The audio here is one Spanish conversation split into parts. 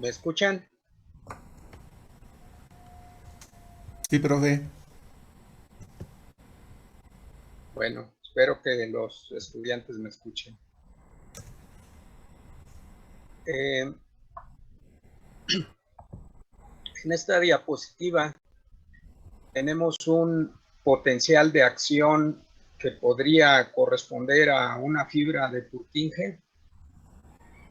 ¿Me escuchan? Sí, profe. Bueno, espero que los estudiantes me escuchen. En esta diapositiva tenemos un potencial de acción que podría corresponder a una fibra de Purkinje.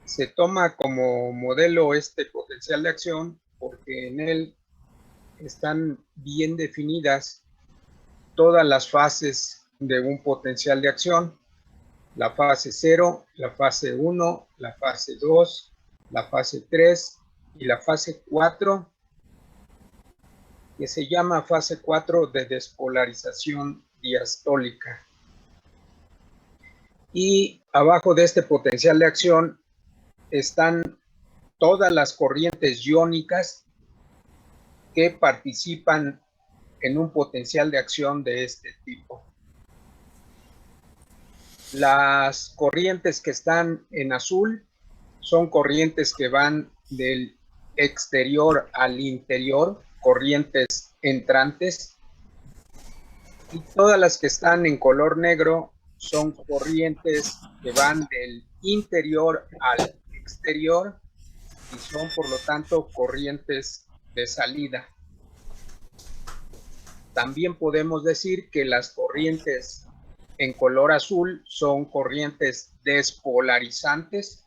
Se toma como modelo este potencial de acción porque en él están bien definidas todas las fases de un potencial de acción. La fase 0, la fase 1, la fase 2, la fase 3 y la fase 4, que se llama fase 4 de despolarización diastólica. Y abajo de este potencial de acción están todas las corrientes iónicas que participan en un potencial de acción de este tipo. Las corrientes que están en azul son corrientes que van del exterior al interior, corrientes entrantes, y todas las que están en color negro son corrientes que van del interior al exterior y son, por lo tanto, corrientes de salida. También podemos decir que las corrientes en color azul son corrientes despolarizantes,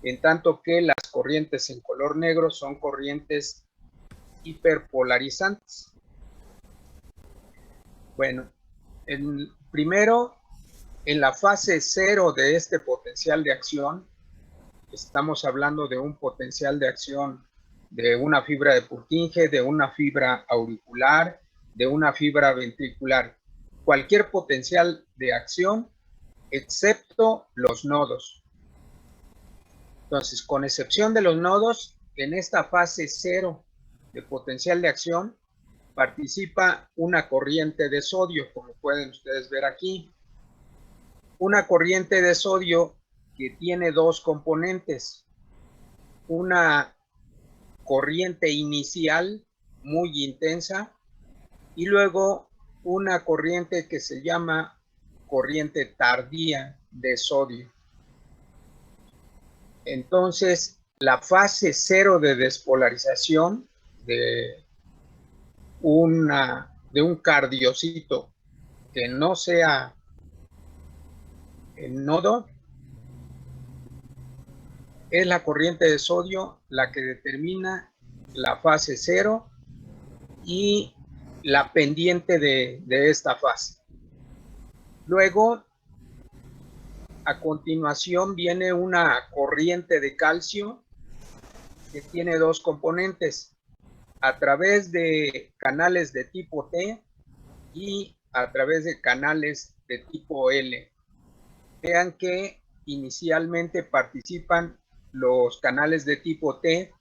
en tanto que las corrientes en color negro son corrientes hiperpolarizantes. Bueno, primero, en la fase 0 de este potencial de acción, estamos hablando de un potencial de acción de una fibra de Purkinje, de una fibra auricular, de una fibra ventricular. Cualquier potencial de acción, excepto los nodos. Entonces, con excepción de los nodos, en esta fase 0 de potencial de acción, participa una corriente de sodio, como pueden ustedes ver aquí. Una corriente de sodio que tiene dos componentes. Una corriente inicial muy intensa y luego una corriente que se llama corriente tardía de sodio. Entonces, la fase 0 de despolarización de un cardiocito que no sea el nodo es la corriente de sodio la que determina la fase 0 y la pendiente de esta fase. Luego, a continuación, viene una corriente de calcio que tiene dos componentes, a través de canales de tipo T y a través de canales de tipo L. Vean que inicialmente participan los canales de tipo T,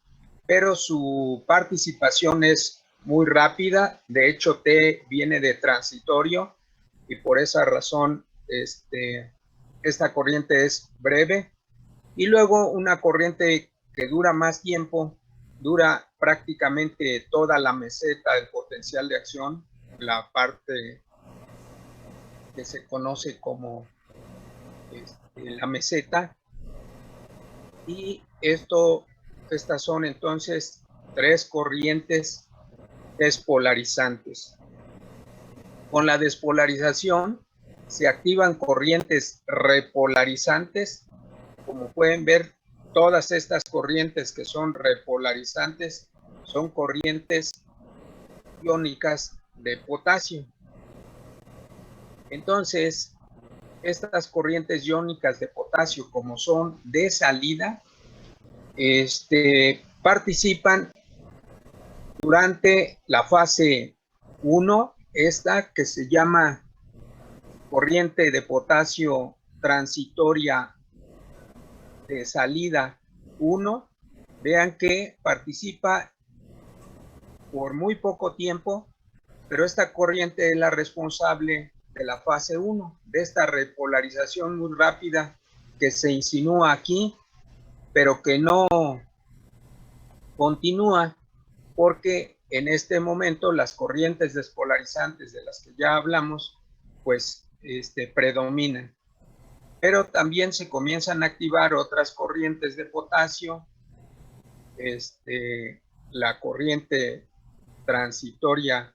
pero su participación es muy rápida. De hecho, T viene de transitorio y por esa razón esta corriente es breve. Y luego una corriente que dura más tiempo, dura prácticamente toda la meseta del potencial de acción, la parte que se conoce como la meseta. Y estas son entonces tres corrientes despolarizantes. Con la despolarización se activan corrientes repolarizantes. Como pueden ver, todas estas corrientes que son repolarizantes son corrientes iónicas de potasio. Entonces, estas corrientes iónicas de potasio, como son de salida, participan durante la fase 1, esta que se llama corriente de potasio transitoria de salida 1. Vean que participa por muy poco tiempo, pero esta corriente es la responsable de la fase 1, de esta repolarización muy rápida que se insinúa aquí, pero que no continúa porque en este momento las corrientes despolarizantes de las que ya hablamos, pues predominan. Pero también se comienzan a activar otras corrientes de potasio, la corriente transitoria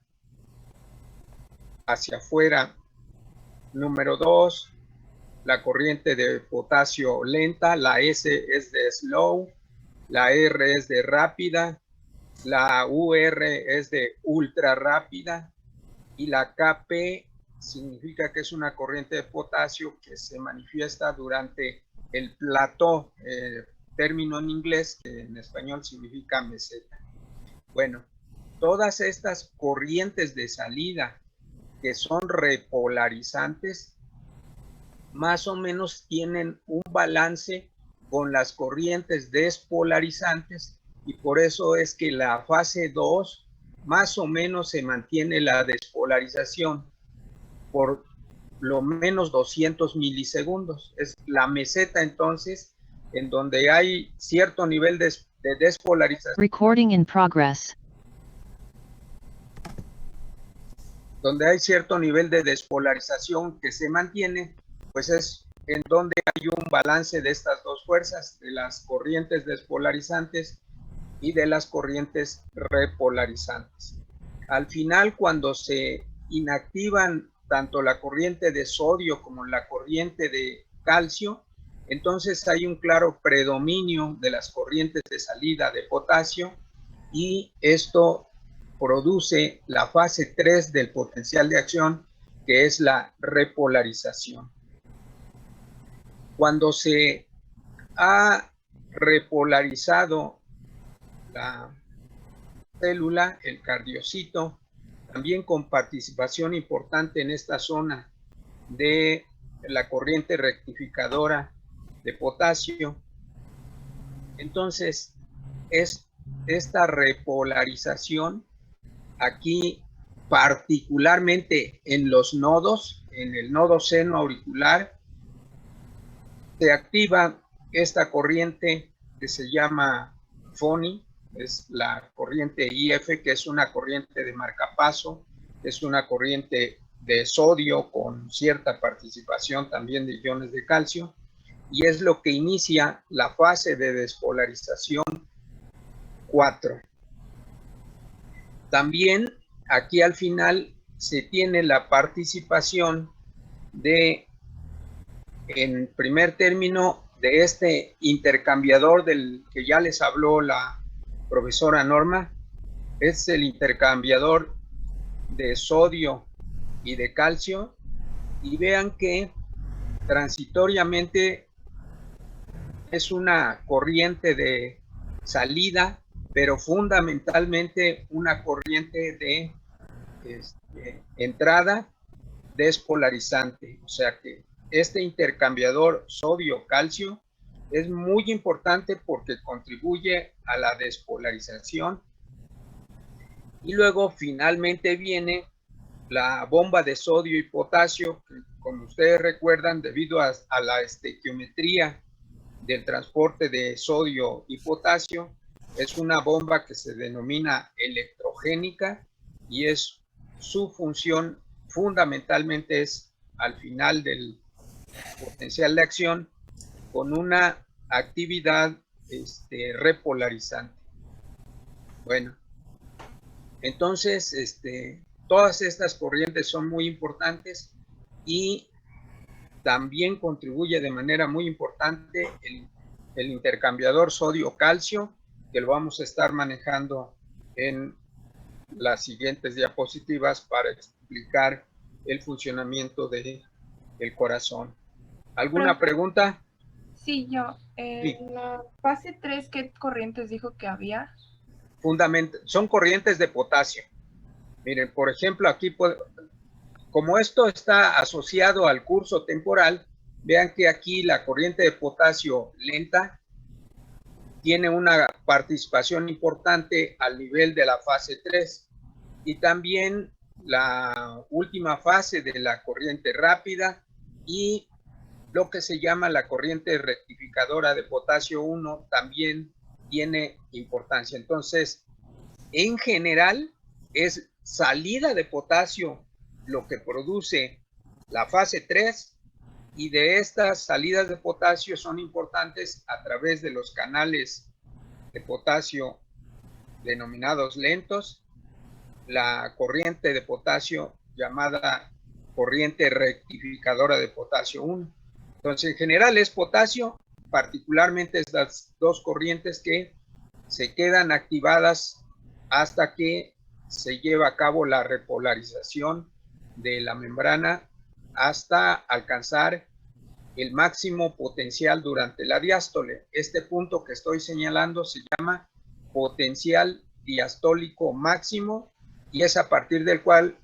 hacia afuera, número 2, la corriente de potasio lenta, la S es de slow, la R es de rápida, la UR es de ultra rápida y la KP significa que es una corriente de potasio que se manifiesta durante el plató, término en inglés que en español significa meseta. Bueno, todas estas corrientes de salida que son repolarizantes, más o menos tienen un balance con las corrientes despolarizantes y por eso es que la fase 2 más o menos se mantiene la despolarización por lo menos 200 milisegundos. Es la meseta entonces en donde hay cierto nivel de despolarización. Recording in progress. Donde hay cierto nivel de despolarización que se mantiene, pues es en donde hay un balance de estas dos fuerzas, de las corrientes despolarizantes y de las corrientes repolarizantes. Al final, cuando se inactivan tanto la corriente de sodio como la corriente de calcio, entonces hay un claro predominio de las corrientes de salida de potasio y esto produce la fase 3 del potencial de acción, que es la repolarización. Cuando se ha repolarizado la célula, el cardiocito, también con participación importante en esta zona de la corriente rectificadora de potasio, entonces es esta repolarización aquí particularmente en los nodos, en el nodo seno auricular, se activa esta corriente que se llama FONI, es la corriente IF, que es una corriente de marcapaso, es una corriente de sodio con cierta participación también de iones de calcio, y es lo que inicia la fase de despolarización 4. También aquí al final se tiene la participación de, en primer término, de este intercambiador del que ya les habló la profesora Norma, es el intercambiador de sodio y de calcio, y vean que transitoriamente es una corriente de salida, pero fundamentalmente una corriente de entrada despolarizante. O sea que este intercambiador sodio-calcio es muy importante porque contribuye a la despolarización. Y luego finalmente viene la bomba de sodio y potasio, que como ustedes recuerdan, debido a la estequiometría del transporte de sodio y potasio, es una bomba que se denomina electrogénica y es su función fundamentalmente es al final del potencial de acción con una actividad repolarizante. Bueno, entonces todas estas corrientes son muy importantes y también contribuye de manera muy importante el intercambiador sodio-calcio, que lo vamos a estar manejando en las siguientes diapositivas para explicar el funcionamiento del corazón. ¿Alguna pregunta? Sí, yo. En la fase 3, ¿qué corrientes dijo que había? Son corrientes de potasio. Miren, por ejemplo, aquí, como esto está asociado al curso temporal, vean que aquí la corriente de potasio lenta tiene una participación importante al nivel de la fase 3 y también la última fase de la corriente rápida y lo que se llama la corriente rectificadora de potasio 1 también tiene importancia. Entonces, en general, es salida de potasio lo que produce la fase 3, y de estas salidas de potasio son importantes a través de los canales de potasio denominados lentos, la corriente de potasio llamada corriente rectificadora de potasio 1. Entonces, en general es potasio, particularmente estas dos corrientes que se quedan activadas hasta que se lleva a cabo la repolarización de la membrana hasta alcanzar el máximo potencial durante la diástole. Este punto que estoy señalando se llama potencial diastólico máximo, y es a partir del cual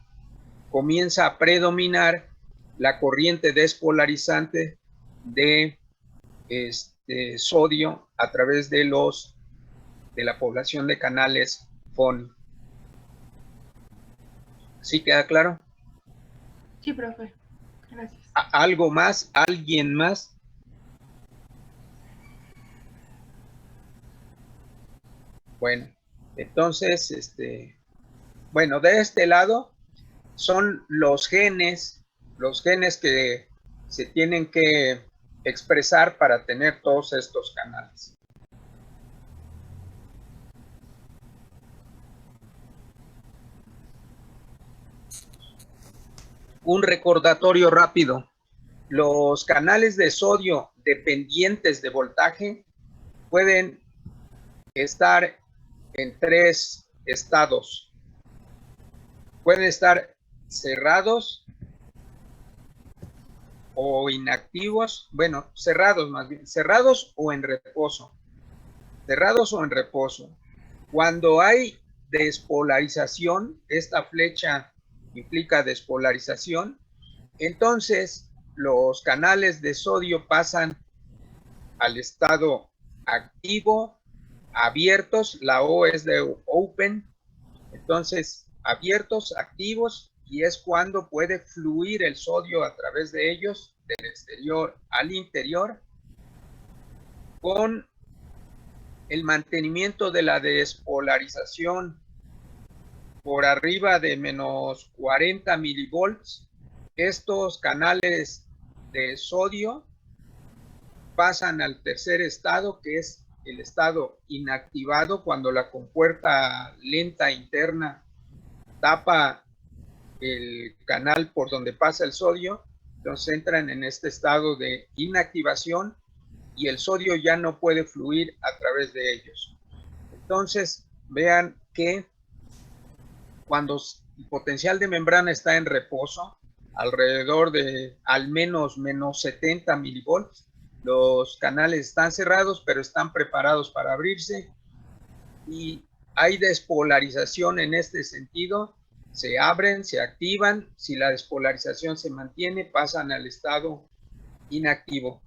comienza a predominar la corriente despolarizante de sodio a través de la población de canales FONI. ¿Sí queda claro? Sí, profe. Gracias. ¿Algo más? ¿Alguien más? Bueno, entonces, bueno, de este lado son los genes que se tienen que expresar para tener todos estos canales. Un recordatorio rápido. Los canales de sodio dependientes de voltaje pueden estar en 3 estados. Pueden estar cerrados o inactivos, bueno, cerrados más bien, cerrados o en reposo. Cerrados o en reposo. Cuando hay despolarización, esta flecha implica despolarización, entonces los canales de sodio pasan al estado activo, abiertos, la O es de open, entonces abiertos, activos, y es cuando puede fluir el sodio a través de ellos, del exterior al interior, con el mantenimiento de la despolarización por arriba de menos 40 milivolts. Estos canales de sodio pasan al tercer estado, que es el estado inactivado, cuando la compuerta lenta interna tapa el canal por donde pasa el sodio. Entonces entran en este estado de inactivación y el sodio ya no puede fluir a través de ellos. Entonces vean que cuando el potencial de membrana está en reposo, alrededor de al menos menos 70 milivolts, los canales están cerrados, pero están preparados para abrirse, y hay despolarización en este sentido. Se abren, se activan. Si la despolarización se mantiene, pasan al estado inactivo.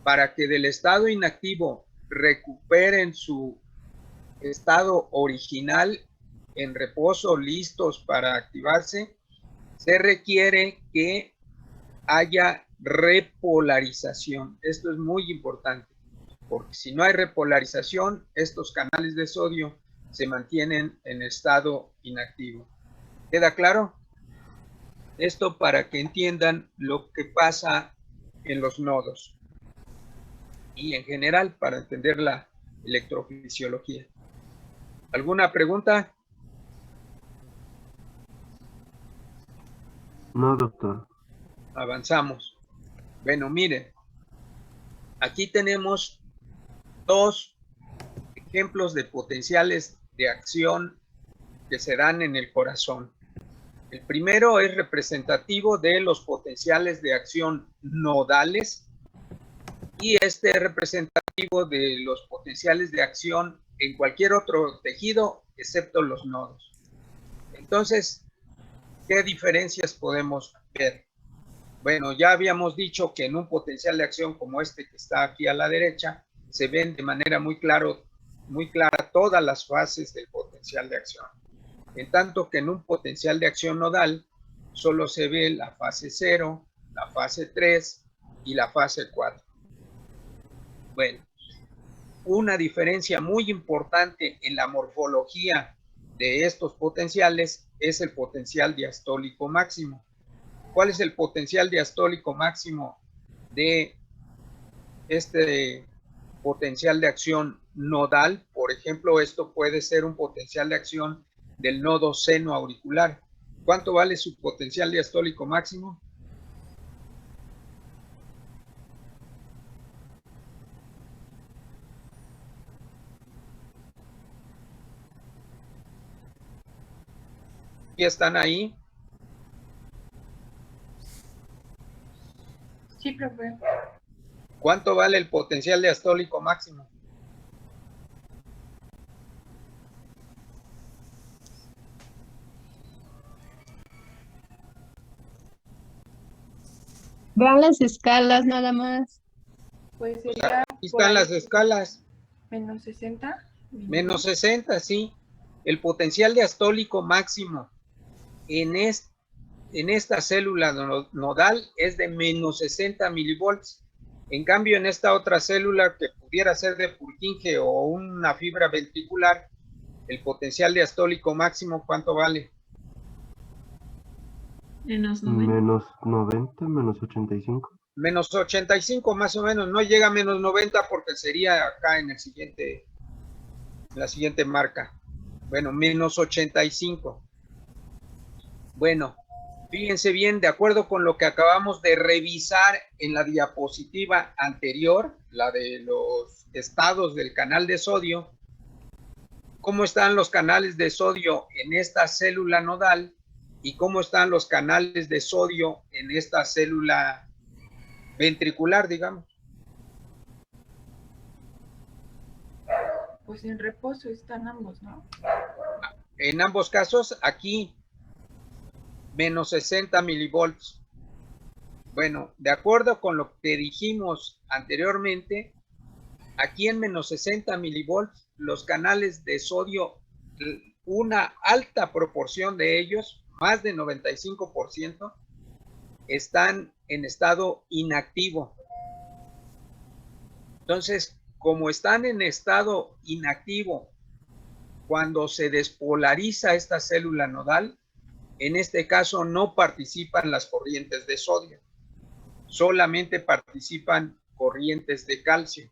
Para que del estado inactivo recuperen su estado original en reposo, listos para activarse, se requiere que haya repolarización. Esto es muy importante, porque si no hay repolarización, estos canales de sodio se mantienen en estado inactivo. ¿Queda claro? Esto para que entiendan lo que pasa en los nodos y en general para entender la electrofisiología. ¿Alguna pregunta? No, doctor. Avanzamos. Bueno, miren, aquí tenemos dos ejemplos de potenciales de acción que se dan en el corazón. El primero es representativo de los potenciales de acción nodales, y este es representativo de los potenciales de acción en cualquier otro tejido excepto los nodos. Entonces, ¿qué diferencias podemos ver? Bueno, ya habíamos dicho que en un potencial de acción como este que está aquí a la derecha, se ven de manera muy clara todas las fases del potencial de acción. En tanto que en un potencial de acción nodal, solo se ve la fase 0, la fase 3 y la fase 4. Bueno, una diferencia muy importante en la morfología de estos potenciales es el potencial diastólico máximo. ¿Cuál es el potencial diastólico máximo de este potencial de acción nodal? Por ejemplo, esto puede ser un potencial de acción del nodo seno auricular. ¿Cuánto vale su potencial diastólico máximo? ¿Y están ahí? Sí, profe. ¿Cuánto vale el potencial diastólico máximo? Vean las escalas nada más. Pues sería Aquí por están ahí las escalas. menos 60. Menos 60, sí. El potencial diastólico máximo en esta célula nodal es de menos 60 milivolts. En cambio, en esta otra célula que pudiera ser de Purkinje o una fibra ventricular, el potencial diastólico máximo, ¿cuánto vale? Menos 90. Menos 90, menos 85. Menos 85 más o menos. No llega a menos 90 porque sería acá en la siguiente marca. Bueno, menos 85. Bueno, fíjense bien, de acuerdo con lo que acabamos de revisar en la diapositiva anterior, la de los estados del canal de sodio, cómo están los canales de sodio en esta célula nodal y cómo están los canales de sodio en esta célula ventricular, digamos. Pues en reposo están ambos, ¿no? En ambos casos, aquí, menos 60 milivolts. Bueno, de acuerdo con lo que dijimos anteriormente, aquí en menos 60 milivolts, los canales de sodio, una alta proporción de ellos, más de 95%, están en estado inactivo. Entonces, como están en estado inactivo, cuando se despolariza esta célula nodal, en este caso no participan las corrientes de sodio, solamente participan corrientes de calcio.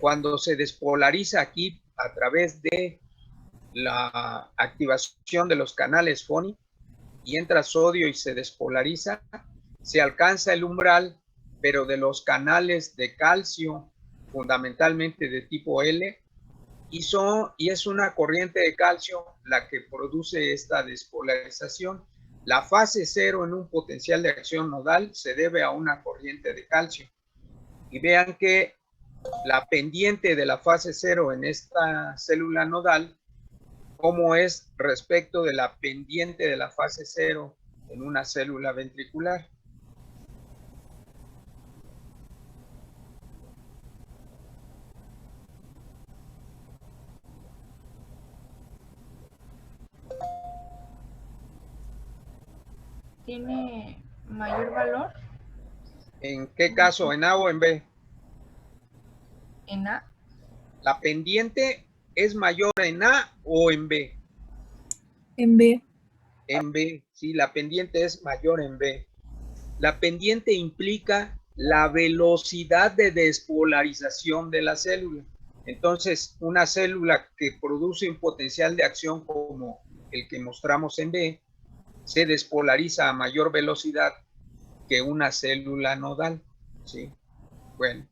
Cuando se despolariza aquí a través de la activación de los canales FONI y entra sodio y se despolariza, se alcanza el umbral, pero de los canales de calcio, fundamentalmente de tipo L, y es una corriente de calcio la que produce esta despolarización. La fase cero en un potencial de acción nodal se debe a una corriente de calcio. Y vean que la pendiente de la fase cero en esta célula nodal, cómo es respecto de la pendiente de la fase cero en una célula ventricular. ¿Tiene mayor valor ¿En qué caso? ¿En A o en B? en A? ¿La pendiente es mayor en A o en B? En B. En B, sí, la pendiente es mayor en B. La pendiente implica la velocidad de despolarización de la célula. Entonces, una célula que produce un potencial de acción como el que mostramos en B, se despolariza a mayor velocidad que una célula nodal, ¿sí? Bueno,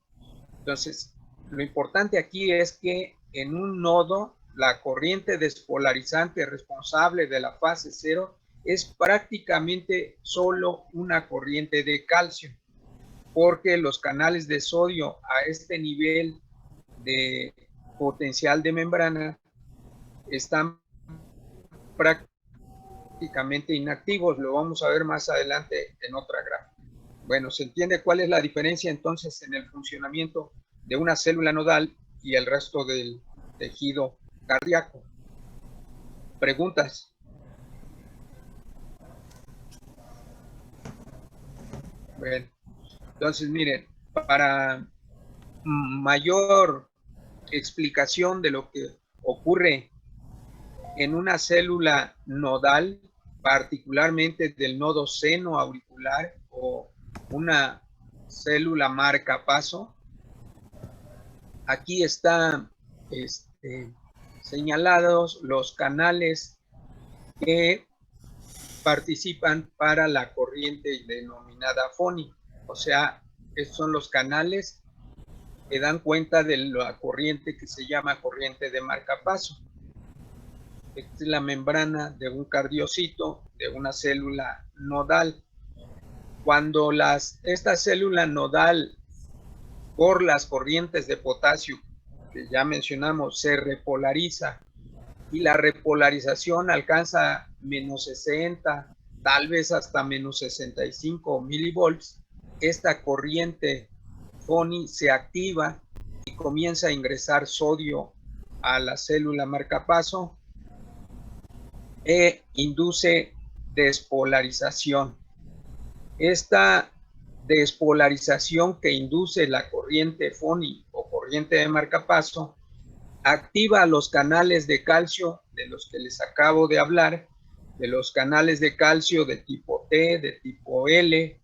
entonces, lo importante aquí es que en un nodo, la corriente despolarizante responsable de la fase cero es prácticamente solo una corriente de calcio, porque los canales de sodio a este nivel de potencial de membrana están prácticamente inactivos. Lo vamos a ver más adelante en otra gráfica. Bueno, ¿se entiende cuál es la diferencia entonces en el funcionamiento de una célula nodal y el resto del tejido cardíaco? ¿Preguntas? Bueno, entonces miren, para mayor explicación de lo que ocurre en una célula nodal, particularmente del nodo seno auricular o una célula marcapaso. Aquí están señalados los canales que participan para la corriente denominada FONI. O sea, estos son los canales que dan cuenta de la corriente que se llama corriente de marcapaso. Esta es la membrana de un cardiocito de una célula nodal. Cuando esta célula nodal, por las corrientes de potasio que ya mencionamos, se repolariza y la repolarización alcanza menos 60, tal vez hasta menos 65 milivolts, esta corriente FONI se activa y comienza a ingresar sodio a la célula marcapaso e induce despolarización. Esta despolarización que induce la corriente FONI o corriente de marcapaso activa los canales de calcio de los que les acabo de hablar, de los canales de calcio de tipo T, de tipo L,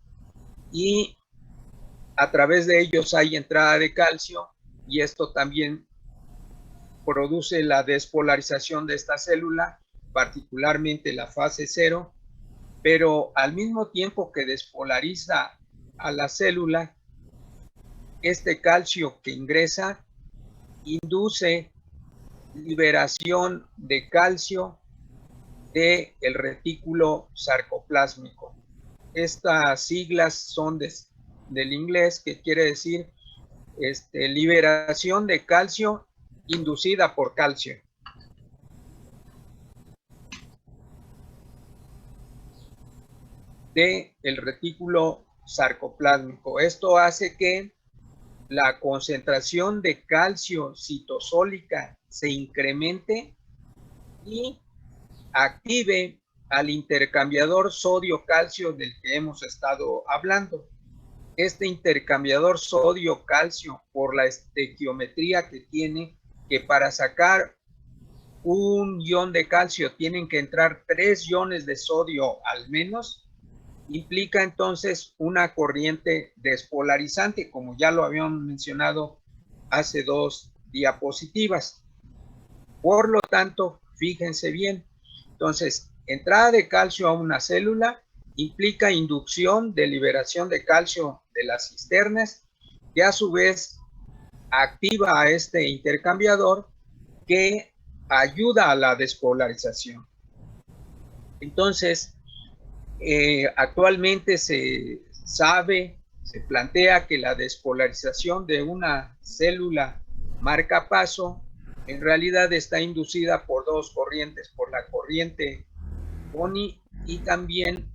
y a través de ellos hay entrada de calcio y esto también produce la despolarización de esta célula, particularmente la fase 0, pero al mismo tiempo que despolariza a la célula, este calcio que ingresa induce liberación de calcio del retículo sarcoplásmico. Estas siglas son del inglés, que quiere decir liberación de calcio inducida por calcio. Del retículo sarcoplásmico. Esto hace que la concentración de calcio citosólica se incremente y active al intercambiador sodio-calcio del que hemos estado hablando. Este intercambiador sodio-calcio, por la estequiometría que tiene, que para sacar un ion de calcio tienen que entrar 3 iones de sodio al menos, implica entonces una corriente despolarizante, como ya lo habíamos mencionado hace 2 diapositivas. Por lo tanto, fíjense bien, entonces, entrada de calcio a una célula implica inducción de liberación de calcio de las cisternas, que a su vez activa a este intercambiador que ayuda a la despolarización. Entonces, actualmente se plantea que la despolarización de una célula marcapaso en realidad está inducida por 2 corrientes, por la corriente FONI y también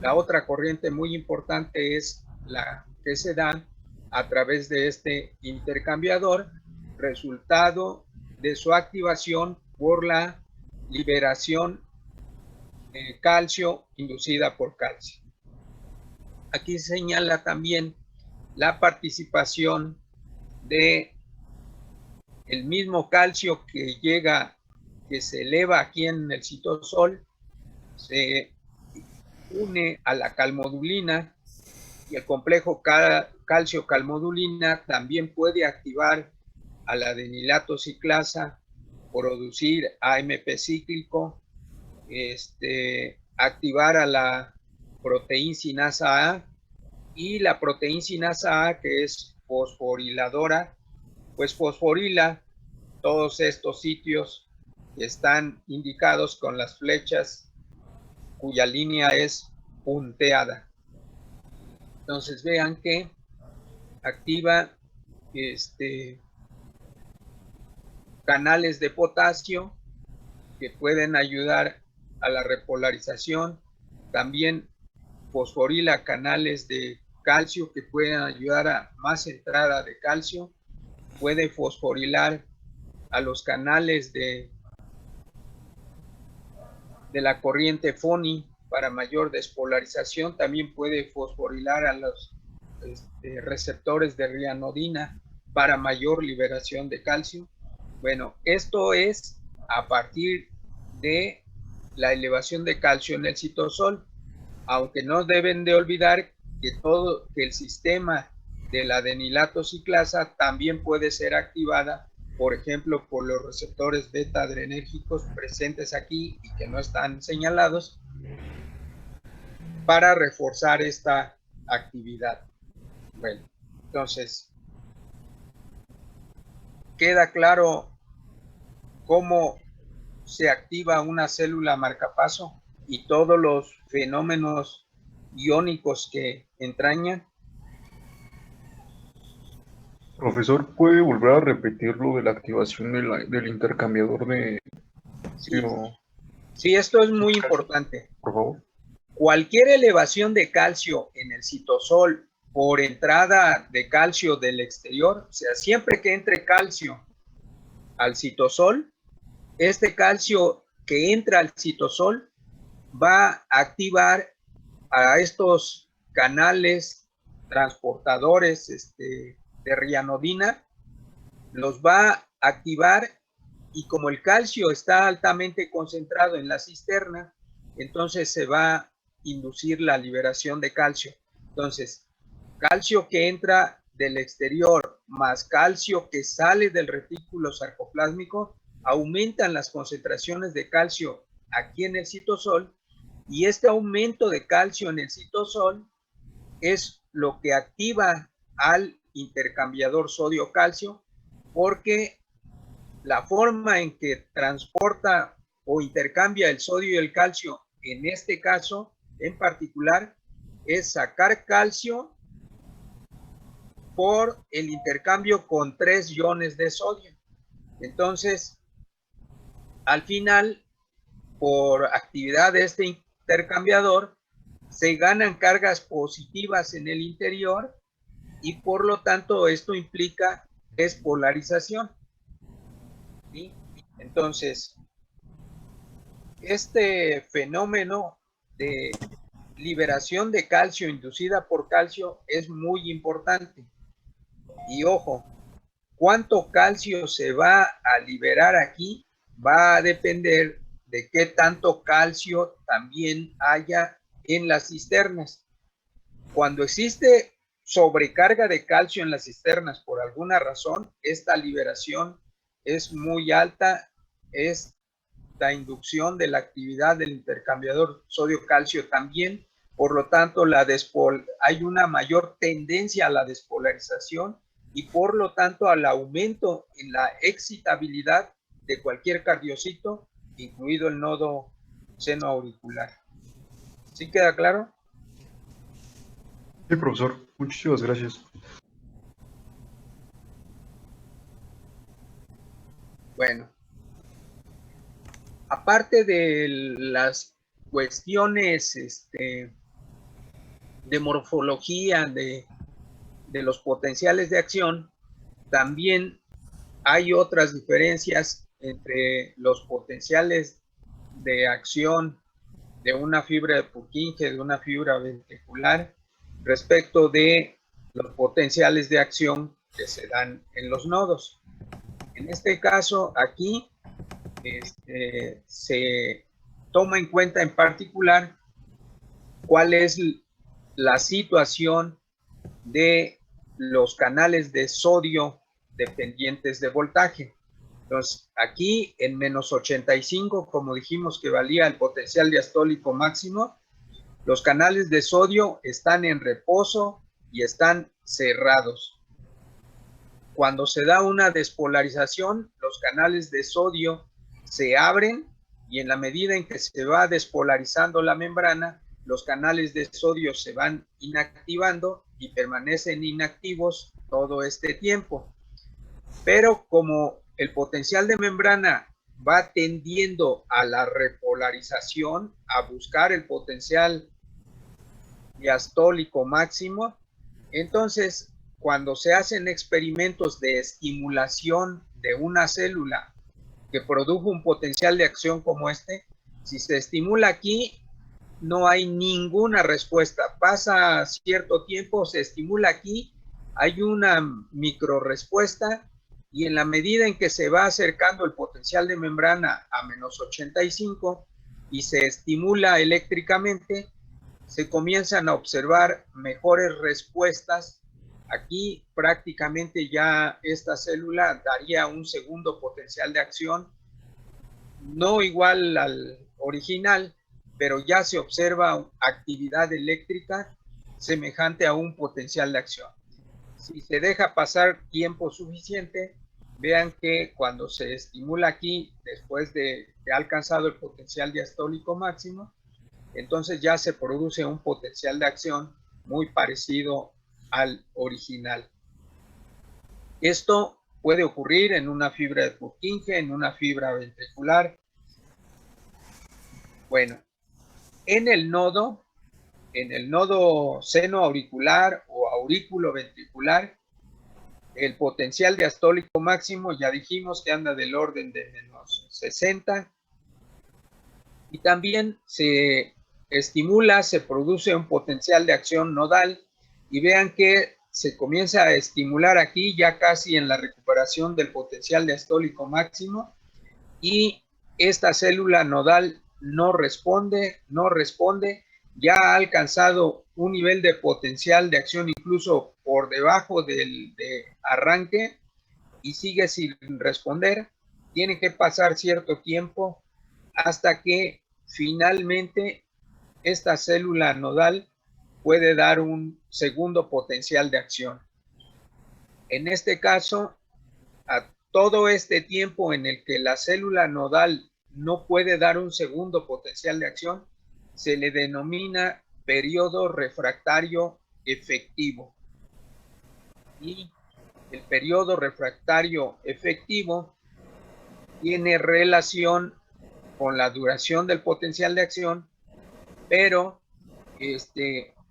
la otra corriente muy importante es la que se da a través de este intercambiador, resultado de su activación por la liberación de calcio inducida por calcio. Aquí señala también la participación de el mismo calcio que se eleva aquí en el citosol, se une a la calmodulina y el complejo calcio-calmodulina también puede activar a la adenilato ciclasa, producir AMP cíclico, activar a la proteincinasa A, y la proteincinasa A, que es fosforiladora, pues fosforila todos estos sitios que están indicados con las flechas cuya línea es punteada. Entonces vean que activa canales de potasio que pueden ayudar a la repolarización. También fosforila canales de calcio que pueden ayudar a más entrada de calcio. Puede fosforilar a los canales de la corriente FONI para mayor despolarización. También puede fosforilar a los receptores de rianodina para mayor liberación de calcio. Bueno, esto es a partir de la elevación de calcio en el citosol, aunque no deben de olvidar que el sistema de la adenilato ciclasa también puede ser activada, por ejemplo, por los receptores beta adrenérgicos presentes aquí y que no están señalados, para reforzar esta actividad. Bueno, entonces, queda claro cómo se activa una célula marcapaso y todos los fenómenos iónicos que entrañan. Profesor, ¿puede volver a repetir lo de la activación del intercambiador de... Sí, sí, esto es muy importante. Por favor. Cualquier elevación de calcio en el citosol por entrada de calcio del exterior, o sea, siempre que entre calcio al citosol, este calcio que entra al citosol va a activar a estos canales transportadores de rianodina, los va a activar, y como el calcio está altamente concentrado en la cisterna, entonces se va a inducir la liberación de calcio. Entonces, calcio que entra del exterior más calcio que sale del retículo sarcoplásmico aumentan las concentraciones de calcio aquí en el citosol, y este aumento de calcio en el citosol es lo que activa al intercambiador sodio-calcio, porque la forma en que transporta o intercambia el sodio y el calcio, en este caso en particular, es sacar calcio por el intercambio con 3 iones de sodio. Entonces, al final, por actividad de este intercambiador, se ganan cargas positivas en el interior, y por lo tanto esto implica despolarización. ¿Sí? Entonces, este fenómeno de liberación de calcio inducida por calcio es muy importante. Y ojo, cuánto calcio se va a liberar aquí va a depender de qué tanto calcio también haya en las cisternas. Cuando existe sobrecarga de calcio en las cisternas por alguna razón, esta liberación es muy alta, es la inducción de la actividad del intercambiador sodio-calcio también, por lo tanto hay una mayor tendencia a la despolarización y por lo tanto al aumento en la excitabilidad de cualquier cardiocito, incluido el nodo seno-auricular. ¿Sí queda claro? Sí, profesor. Muchísimas gracias. Bueno, aparte de las cuestiones de morfología de los potenciales de acción, también hay otras diferencias entre los potenciales de acción de una fibra de Purkinje, de una fibra ventricular, respecto de los potenciales de acción que se dan en los nodos. En este caso, aquí se toma en cuenta en particular cuál es la situación de los canales de sodio dependientes de voltaje. Entonces, aquí en menos 85, como dijimos que valía el potencial diastólico máximo, los canales de sodio están en reposo y están cerrados. Cuando se da una despolarización, los canales de sodio se abren, y en la medida en que se va despolarizando la membrana, los canales de sodio se van inactivando y permanecen inactivos todo este tiempo. Pero como el potencial de membrana va tendiendo a la repolarización, a buscar el potencial diastólico máximo, entonces cuando se hacen experimentos de estimulación de una célula que produjo un potencial de acción como este, si se estimula aquí, no hay ninguna respuesta. Pasa cierto tiempo, se estimula aquí hay una microrespuesta y en la medida en que se va acercando el potencial de membrana a menos 85 y se estimula eléctricamente, se comienzan a observar mejores respuestas. Aquí prácticamente ya esta célula daría un segundo potencial de acción, no igual al original, pero ya se observa actividad eléctrica semejante a un potencial de acción. Si se deja pasar tiempo suficiente, vean que cuando se estimula aquí, después de que ha alcanzado el potencial diastólico máximo, entonces ya se produce un potencial de acción muy parecido al original. Esto puede ocurrir en una fibra de Purkinje, en una fibra ventricular. Bueno, en el nodo seno auricular o aurículo ventricular, el potencial diastólico máximo ya dijimos que anda del orden de menos 60 y también se estimula, se produce un potencial de acción nodal y vean que se comienza a estimular aquí ya casi en la recuperación del potencial diastólico máximo y esta célula nodal no responde, ya ha alcanzado un nivel de potencial de acción incluso por debajo del arranque y sigue sin responder. Tiene que pasar cierto tiempo hasta que finalmente esta célula nodal puede dar un segundo potencial de acción. En este caso, a todo este tiempo en el que la célula nodal no puede dar un segundo potencial de acción, se le denomina periodo refractario efectivo. Y el periodo refractario efectivo tiene relación con la duración del potencial de acción, pero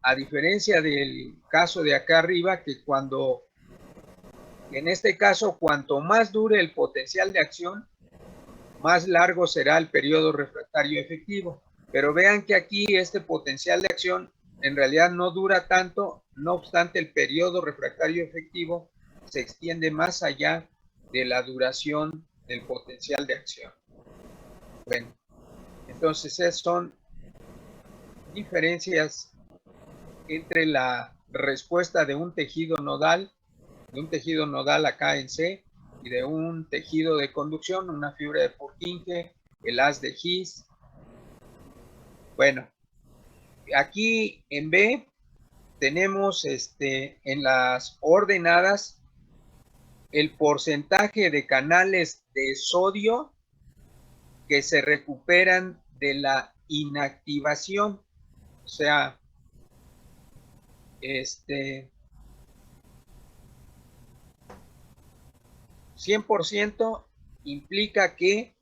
a diferencia del caso de acá arriba, que en este caso, cuanto más dure el potencial de acción, más largo será el periodo refractario efectivo. Pero vean que aquí este potencial de acción en realidad no dura tanto, no obstante el periodo refractario efectivo se extiende más allá de la duración del potencial de acción. Bueno, entonces esas son diferencias entre la respuesta de un tejido nodal acá en C, y de un tejido de conducción, una fibra de Purkinje, el haz de His. Bueno, aquí en B tenemos en las ordenadas el porcentaje de canales de sodio que se recuperan de la inactivación. O sea, 100% implica que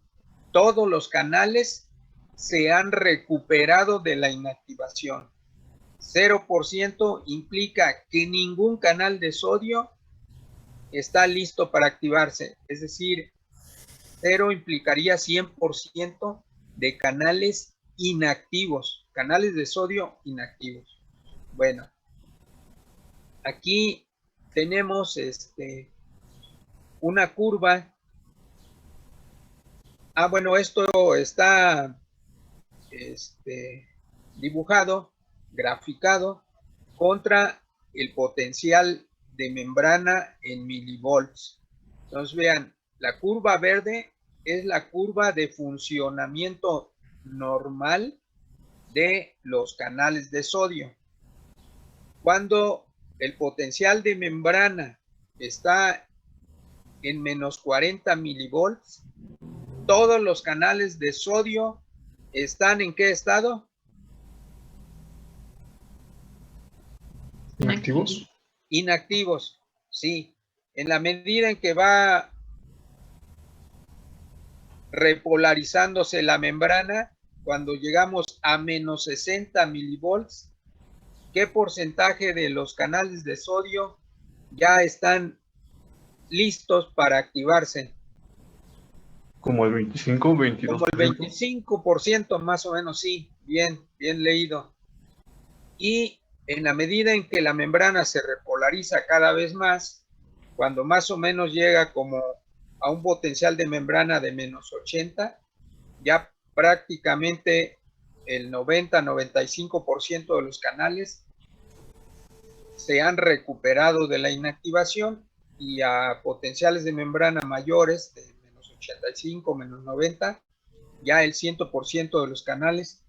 todos los canales se han recuperado de la inactivación. 0% implica que ningún canal de sodio está listo para activarse. Es decir, 0 implicaría 100% de canales inactivos, canales de sodio inactivos. Bueno, aquí tenemos una curva. Bueno, esto está dibujado, graficado contra el potencial de membrana en milivolts. Entonces vean, la curva verde es la curva de funcionamiento normal de los canales de sodio. Cuando el potencial de membrana está en menos 40 milivolts, todos los canales de sodio están ¿en qué estado? ¿Inactivos? Inactivos, sí. En la medida en que va repolarizándose la membrana, cuando llegamos a menos 60 milivolts, ¿qué porcentaje de los canales de sodio ya están listos para activarse? Como el 25, 22%. Como el 25% más o menos, sí. Bien leído. Y En la medida en que la membrana se repolariza cada vez más, cuando más o menos llega como a un potencial de membrana de menos 80, ya prácticamente el 90-95% de los canales se han recuperado de la inactivación, y a potenciales de membrana mayores de menos 85, menos 90, ya el 100% de los canales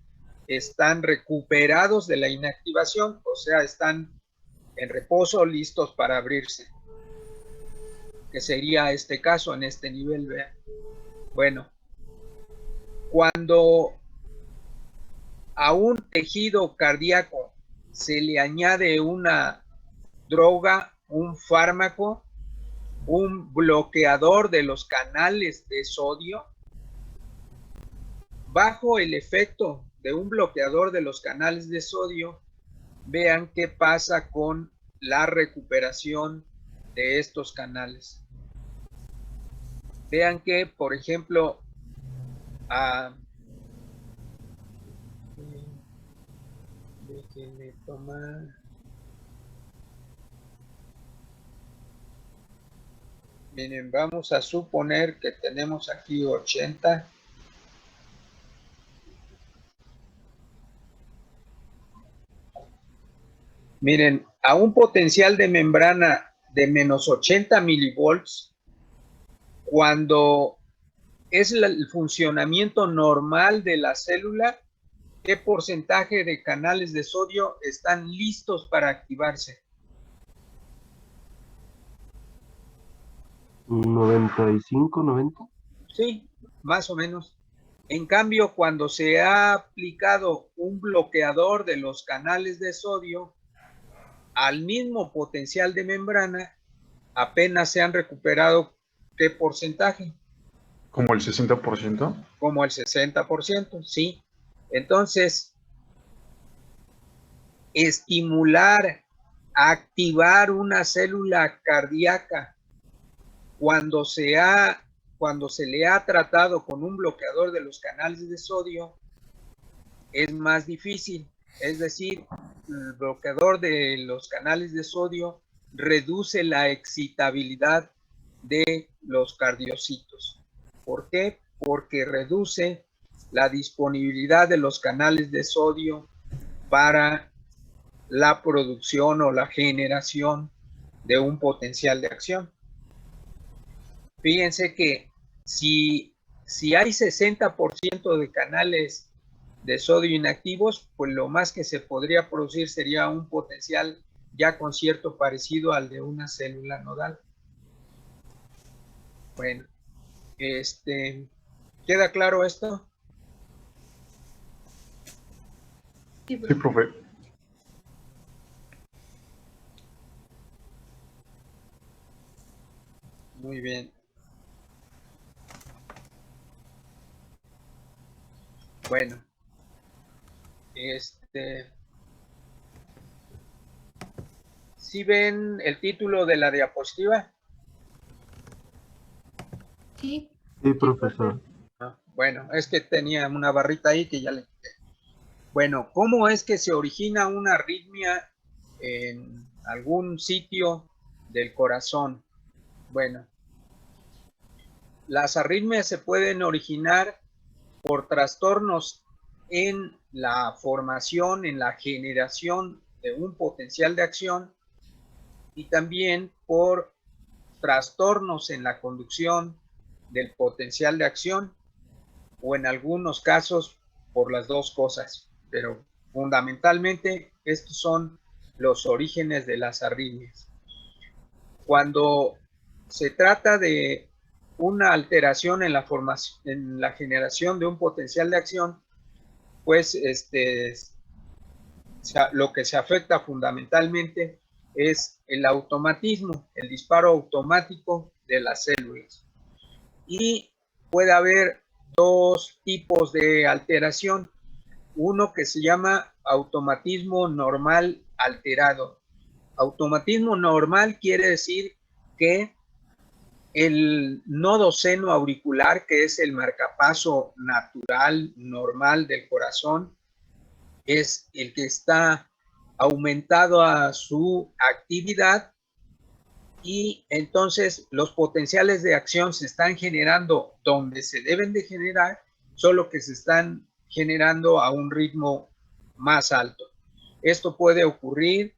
están recuperados de la inactivación, o sea, están en reposo, listos para abrirse, que sería este caso en este nivel. Vean. Bueno, cuando a un tejido cardíaco se le añade una droga, un fármaco, un bloqueador de los canales de sodio, bajo el efecto de un bloqueador de los canales de sodio, vean qué pasa con la recuperación de estos canales. Vean que, por ejemplo, déjenme tomar. Miren, vamos a suponer que tenemos aquí 80. Miren, a un potencial de membrana de menos 80 milivolts, cuando es el funcionamiento normal de la célula, ¿qué porcentaje de canales de sodio están listos para activarse? 95, 90. Sí, más o menos. En cambio, cuando se ha aplicado un bloqueador de los canales de sodio al mismo potencial de membrana, apenas se han recuperado, ¿qué porcentaje? ¿Como el 60%? Como el 60%, sí. Entonces, estimular, activar una célula cardíaca cuando se le ha tratado con un bloqueador de los canales de sodio es más difícil. Es decir, el bloqueador de los canales de sodio reduce la excitabilidad de los cardiocitos. ¿Por qué? Porque reduce la disponibilidad de los canales de sodio para la producción o la generación de un potencial de acción. Fíjense que si hay 60% de canales de sodio inactivos, pues lo más que se podría producir sería un potencial ya con cierto parecido al de una célula nodal. Bueno, ¿queda claro esto? Sí, profe. Muy bien. Bueno, ¿sí ven el título de la diapositiva? Sí. Sí, profesor. Bueno, es que tenía una barrita ahí que ya le quité. Bueno, ¿cómo es que se origina una arritmia en algún sitio del corazón? Bueno, las arritmias se pueden originar por trastornos en la formación, en la generación de un potencial de acción, y también por trastornos en la conducción del potencial de acción, o en algunos casos por las dos cosas, pero fundamentalmente estos son los orígenes de las arritmias. Cuando se trata de una alteración en la formación, en la generación de un potencial de acción, pues lo que se afecta fundamentalmente es el automatismo, el disparo automático de las células. Y puede haber dos tipos de alteración. Uno que se llama automatismo normal alterado. Automatismo normal quiere decir que el nodo seno auricular, que es el marcapaso natural, normal del corazón, es el que está aumentado a su actividad y entonces los potenciales de acción se están generando donde se deben de generar, solo que se están generando a un ritmo más alto. Esto puede ocurrir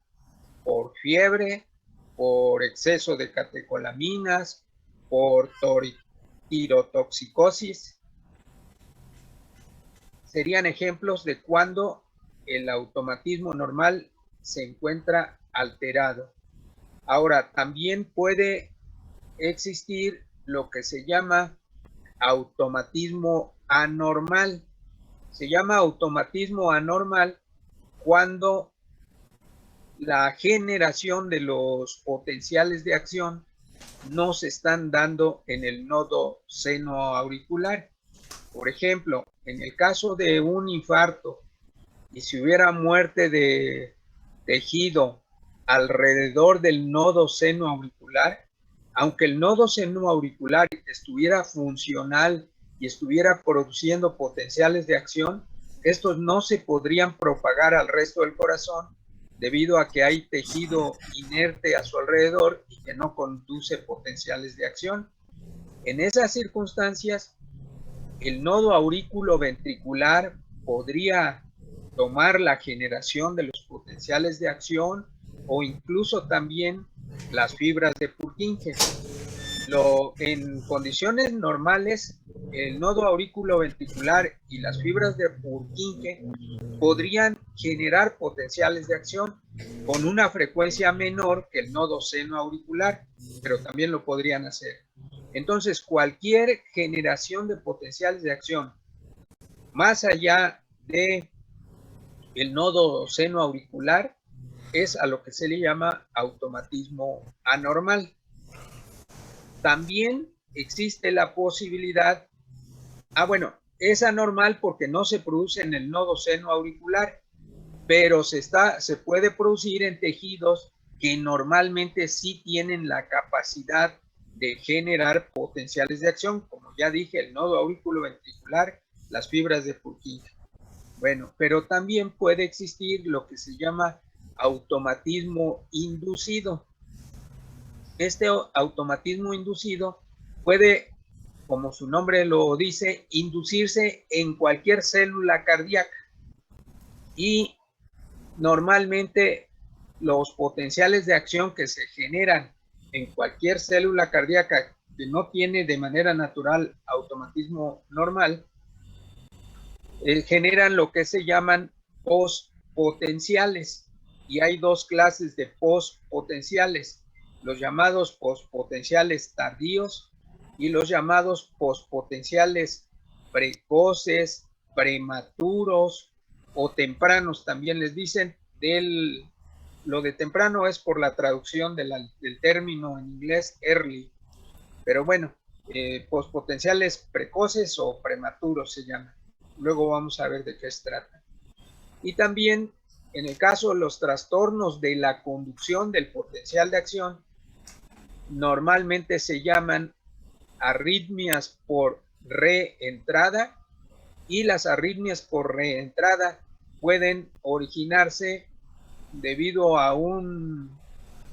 por fiebre, por exceso de catecolaminas, por tirotoxicosis. Serían ejemplos de cuando el automatismo normal se encuentra alterado. Ahora, también puede existir lo que se llama automatismo anormal. Se llama automatismo anormal cuando la generación de los potenciales de acción no se están dando en el nodo senoauricular. Por ejemplo, en el caso de un infarto y si hubiera muerte de tejido alrededor del nodo senoauricular, aunque el nodo senoauricular estuviera funcional y estuviera produciendo potenciales de acción, estos no se podrían propagar al resto del corazón debido a que hay tejido inerte a su alrededor y que no conduce potenciales de acción. En esas circunstancias, el nodo aurículo-ventricular podría tomar la generación de los potenciales de acción o incluso también las fibras de Purkinje. En condiciones normales, el nodo aurículo-ventricular y las fibras de Purkinje podrían generar potenciales de acción con una frecuencia menor que el nodo senoauricular, pero también lo podrían hacer. Entonces, cualquier generación de potenciales de acción más allá de el nodo senoauricular es a lo que se le llama automatismo anormal. También existe la posibilidad, es anormal porque no se produce en el nodo senoauricular, pero se puede producir en tejidos que normalmente sí tienen la capacidad de generar potenciales de acción, como ya dije, el nodo aurículo-ventricular, las fibras de Purkinje. Bueno, pero también puede existir lo que se llama automatismo inducido. Este automatismo inducido puede, como su nombre lo dice, inducirse en cualquier célula cardíaca y normalmente los potenciales de acción que se generan en cualquier célula cardíaca que no tiene de manera natural automatismo normal, generan lo que se llaman postpotenciales. Y hay dos clases de postpotenciales, los llamados postpotenciales tardíos y los llamados postpotenciales precoces, prematuros o tempranos, también les dicen. Lo de temprano es por la traducción del término en inglés early, pero bueno, postpotenciales precoces o prematuros se llaman. Luego vamos a ver de qué se trata. Y también en el caso de los trastornos de la conducción del potencial de acción, normalmente se llaman arritmias por reentrada, y las arritmias por reentrada pueden originarse debido a un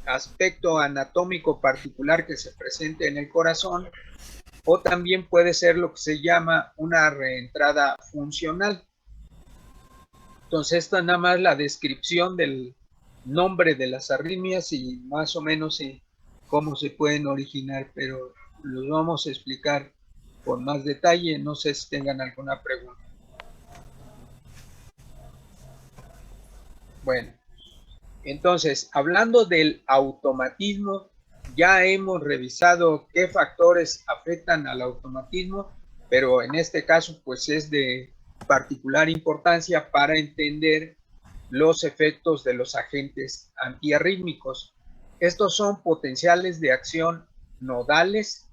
aspecto anatómico particular que se presente en el corazón, o también puede ser lo que se llama una reentrada funcional. Entonces, esta es nada más la descripción del nombre de las arritmias y más o menos cómo se pueden originar, pero los vamos a explicar con más detalle. No sé si tengan alguna pregunta. Bueno, entonces, hablando del automatismo, ya hemos revisado qué factores afectan al automatismo, pero en este caso, pues es de particular importancia para entender los efectos de los agentes antiarrítmicos. Estos son potenciales de acción nodales.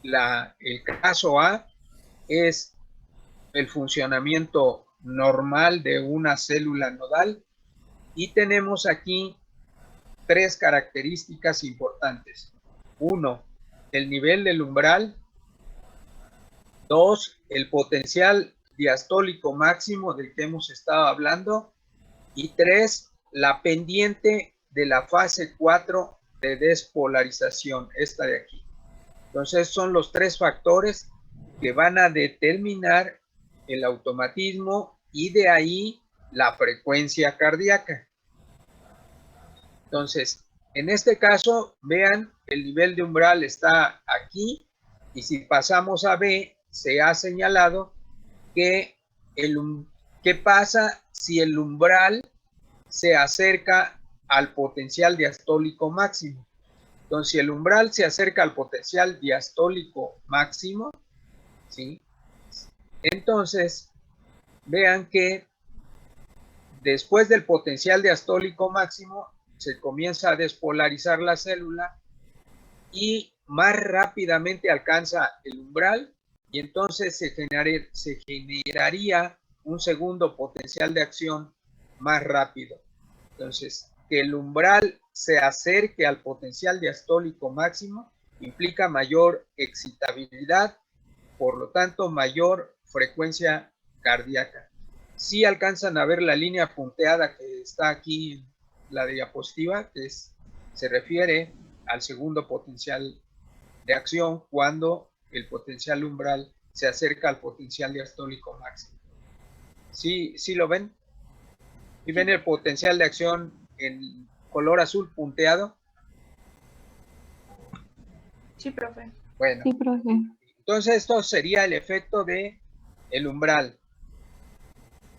El caso A es el funcionamiento normal de una célula nodal y tenemos aquí tres características importantes. 1, el nivel del umbral. 2, el potencial diastólico máximo del que hemos estado hablando. Y 3, la pendiente de la fase 4 de despolarización, esta de aquí. Entonces son los tres factores que van a determinar el automatismo y de ahí la frecuencia cardíaca. Entonces, en este caso, vean, el nivel de umbral está aquí y si pasamos a B, se ha señalado que ¿qué pasa si el umbral se acerca al potencial diastólico máximo? Entonces, si el umbral se acerca al potencial diastólico máximo, ¿sí? Entonces, vean que después del potencial diastólico máximo, se comienza a despolarizar la célula y más rápidamente alcanza el umbral y entonces se generaría un segundo potencial de acción más rápido. Entonces, que el umbral se acerque al potencial diastólico máximo implica mayor excitabilidad, por lo tanto, mayor frecuencia cardíaca. Si alcanzan a ver la línea punteada que está aquí en la diapositiva, que se refiere al segundo potencial de acción cuando el potencial umbral se acerca al potencial diastólico máximo. ¿Sí lo ven? ¿Y ven el potencial de acción en color azul punteado? Sí, profe. Bueno, Sí, profe. entonces esto sería el efecto de el umbral.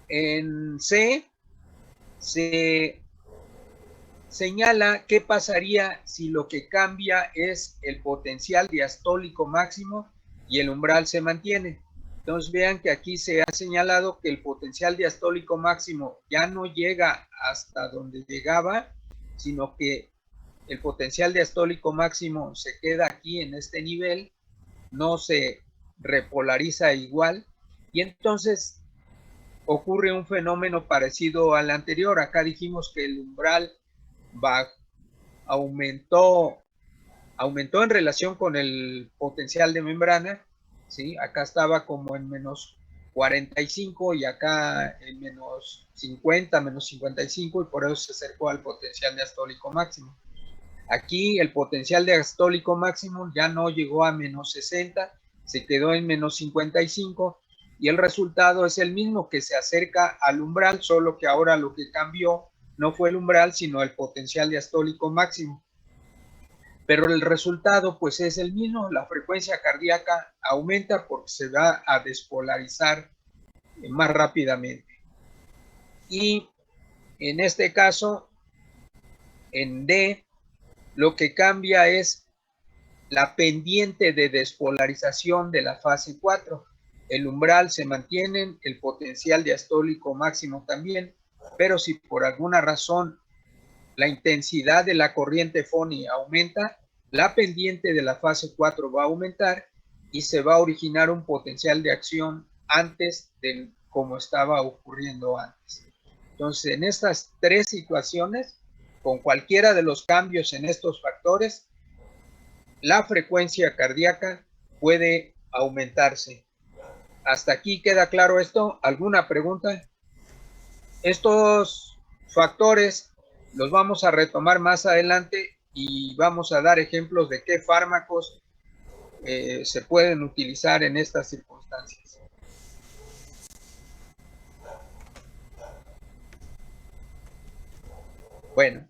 En C se señala qué pasaría si lo que cambia es el potencial diastólico máximo y el umbral se mantiene. Entonces vean que aquí se ha señalado que el potencial diastólico máximo ya no llega hasta donde llegaba, sino que el potencial diastólico máximo se queda aquí en este nivel, no se repolariza igual, y entonces ocurre un fenómeno parecido al anterior. Acá dijimos que el umbral aumentó en relación con el potencial de membrana, ¿sí? Acá estaba como en menos 45 y acá en menos 50, menos 55, y por eso se acercó al potencial diastólico máximo. Aquí el potencial diastólico máximo ya no llegó a menos 60, se quedó en menos 55 y el resultado es el mismo, que se acerca al umbral, solo que ahora lo que cambió no fue el umbral, sino el potencial diastólico máximo. Pero el resultado pues es el mismo, la frecuencia cardíaca aumenta porque se va a despolarizar más rápidamente. Y en este caso, en D, lo que cambia es la pendiente de despolarización de la fase 4. El umbral se mantiene, el potencial diastólico máximo también, pero si por alguna razón la intensidad de la corriente Fonny aumenta, la pendiente de la fase 4 va a aumentar y se va a originar un potencial de acción antes de como estaba ocurriendo antes. Entonces, en estas tres situaciones, con cualquiera de los cambios en estos factores, la frecuencia cardíaca puede aumentarse. ¿Hasta aquí queda claro esto? ¿Alguna pregunta? Estos factores los vamos a retomar más adelante y vamos a dar ejemplos de qué fármacos se pueden utilizar en estas circunstancias. Bueno,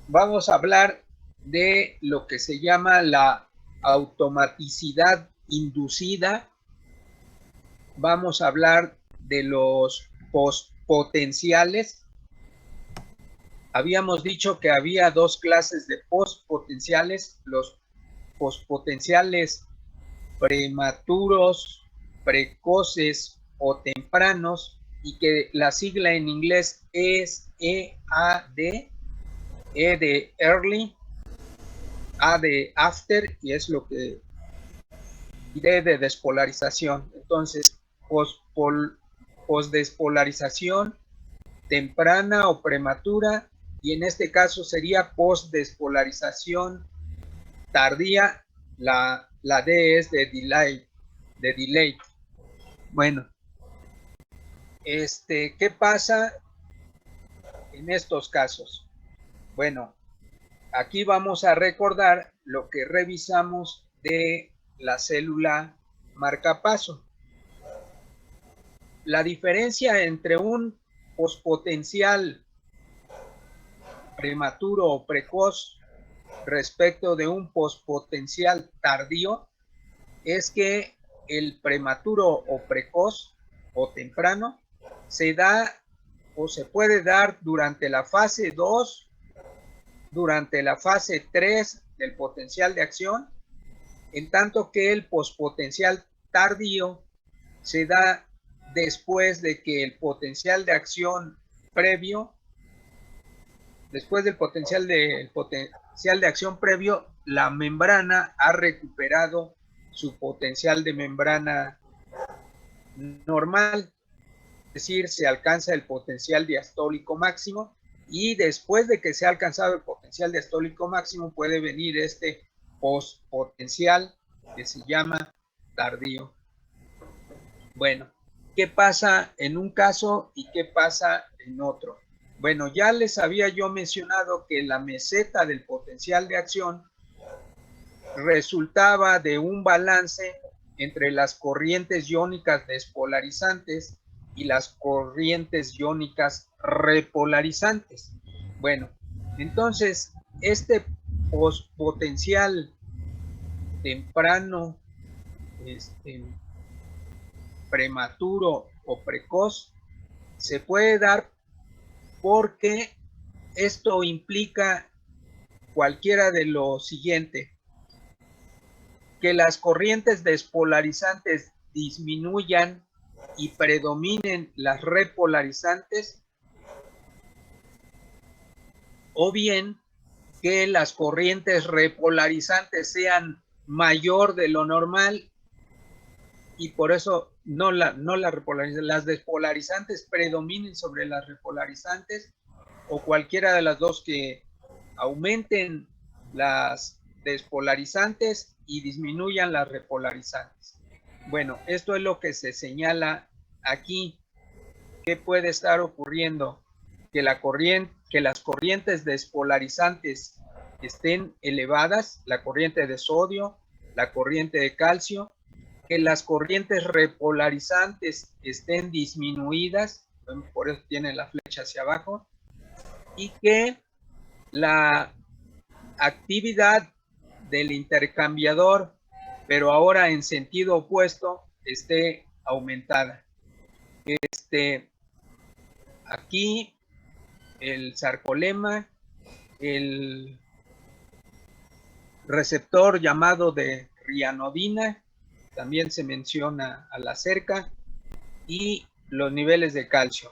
vamos a hablar de lo que se llama la automaticidad inducida. Vamos a hablar de los postpotenciales. Habíamos dicho que había dos clases de postpotenciales, los postpotenciales prematuros, precoces o tempranos, y que la sigla en inglés es EAD, E de early, A de after, y es lo que D de despolarización. Entonces, postdespolarización temprana o prematura, y en este caso sería postdespolarización tardía, la D es de delay. Bueno, ¿qué pasa en estos casos? Bueno, aquí vamos a recordar lo que revisamos de la célula marcapaso. La diferencia entre un pospotencial prematuro o precoz respecto de un pospotencial tardío es que el prematuro o precoz o temprano se da o se puede dar durante la fase 2, durante la fase 3 del potencial de acción, en tanto que el pospotencial tardío se da después de que el potencial de acción previo, después del potencial de acción previo, la membrana ha recuperado su potencial de membrana normal, es decir, se alcanza el potencial diastólico máximo, y después de que se ha alcanzado el potencial diastólico máximo puede venir este postpotencial que se llama tardío. Bueno, ¿qué pasa en un caso y qué pasa en otro? Bueno, ya les había yo mencionado que la meseta del potencial de acción resultaba de un balance entre las corrientes iónicas despolarizantes y las corrientes iónicas repolarizantes. Bueno, entonces este pospotencial temprano, prematuro o precoz se puede dar porque esto implica cualquiera de lo siguiente: que las corrientes despolarizantes disminuyan y predominen las repolarizantes, o bien que las corrientes repolarizantes sean mayor de lo normal y por eso no las despolarizantes predominen sobre las repolarizantes, o cualquiera de las dos, que aumenten las despolarizantes y disminuyan las repolarizantes. Bueno, esto es lo que se señala aquí. ¿Qué puede estar ocurriendo? Que las corrientes despolarizantes estén elevadas, la corriente de sodio, la corriente de calcio, que las corrientes repolarizantes estén disminuidas, por eso tiene la flecha hacia abajo, y que la actividad del intercambiador, pero ahora en sentido opuesto, esté aumentada. Aquí el sarcolema, el receptor llamado de rianodina, también se menciona a la cerca, y los niveles de calcio.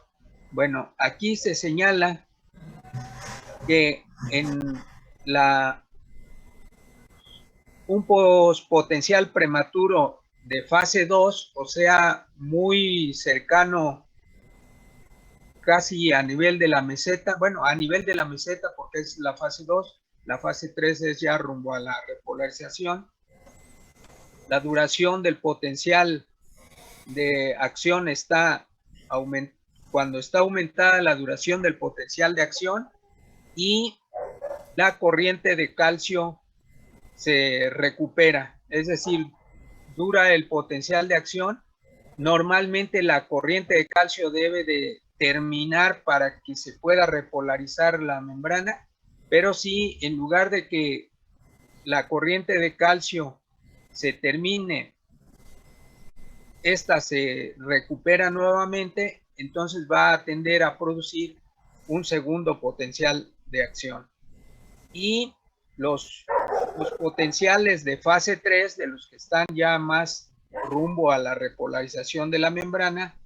Bueno, aquí se señala que en un pospotencial prematuro de fase 2, o sea, muy cercano, casi a nivel de la meseta, bueno, a nivel de la meseta porque es la fase 2, la fase 3 es ya rumbo a la repolarización. La duración del potencial de acción cuando está aumentada la duración del potencial de acción, y la corriente de calcio se recupera, es decir, dura el potencial de acción. Normalmente la corriente de calcio debe de terminar para que se pueda repolarizar la membrana, pero si en lugar de que la corriente de calcio se termine, esta se recupera nuevamente, entonces va a tender a producir un segundo potencial de acción. Y los potenciales de fase 3, de los que están ya más rumbo a la repolarización de la membrana,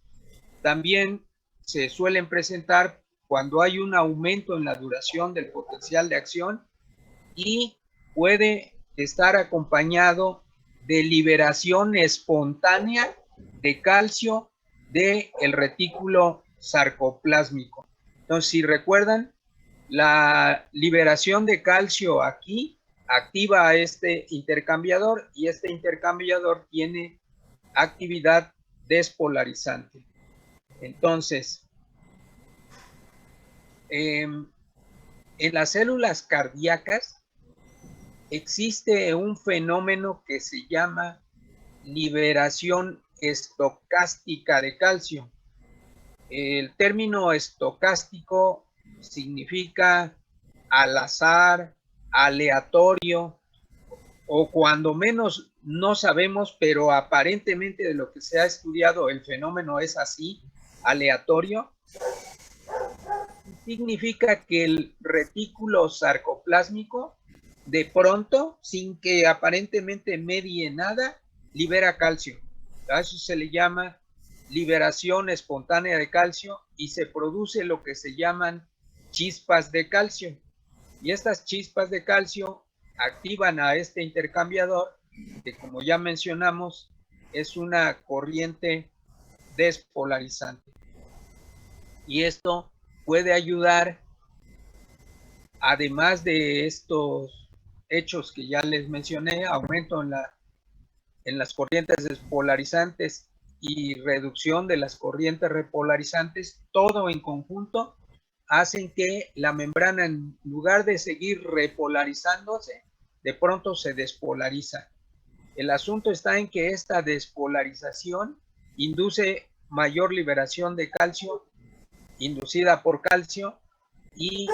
también se suelen presentar cuando hay un aumento en la duración del potencial de acción, y puede estar acompañado de liberación espontánea de calcio del retículo sarcoplásmico. Entonces, si recuerdan, la liberación de calcio aquí activa a este intercambiador, y este intercambiador tiene actividad despolarizante. Entonces, En las células cardíacas existe un fenómeno que se llama liberación estocástica de calcio. El término estocástico significa al azar, aleatorio, o cuando menos no sabemos, pero aparentemente de lo que se ha estudiado el fenómeno es así, aleatorio. Significa que el retículo sarcoplásmico de pronto, sin que aparentemente medie nada, libera calcio. A eso se le llama liberación espontánea de calcio y se produce lo que se llaman chispas de calcio. Y estas chispas de calcio activan a este intercambiador, que como ya mencionamos, es una corriente despolarizante. Y esto puede ayudar, además de estos hechos que ya les mencioné, aumento en las corrientes despolarizantes y reducción de las corrientes repolarizantes, todo en conjunto hacen que la membrana, en lugar de seguir repolarizándose, de pronto se despolariza. El asunto está en que esta despolarización induce mayor liberación de calcio, inducida por calcio, y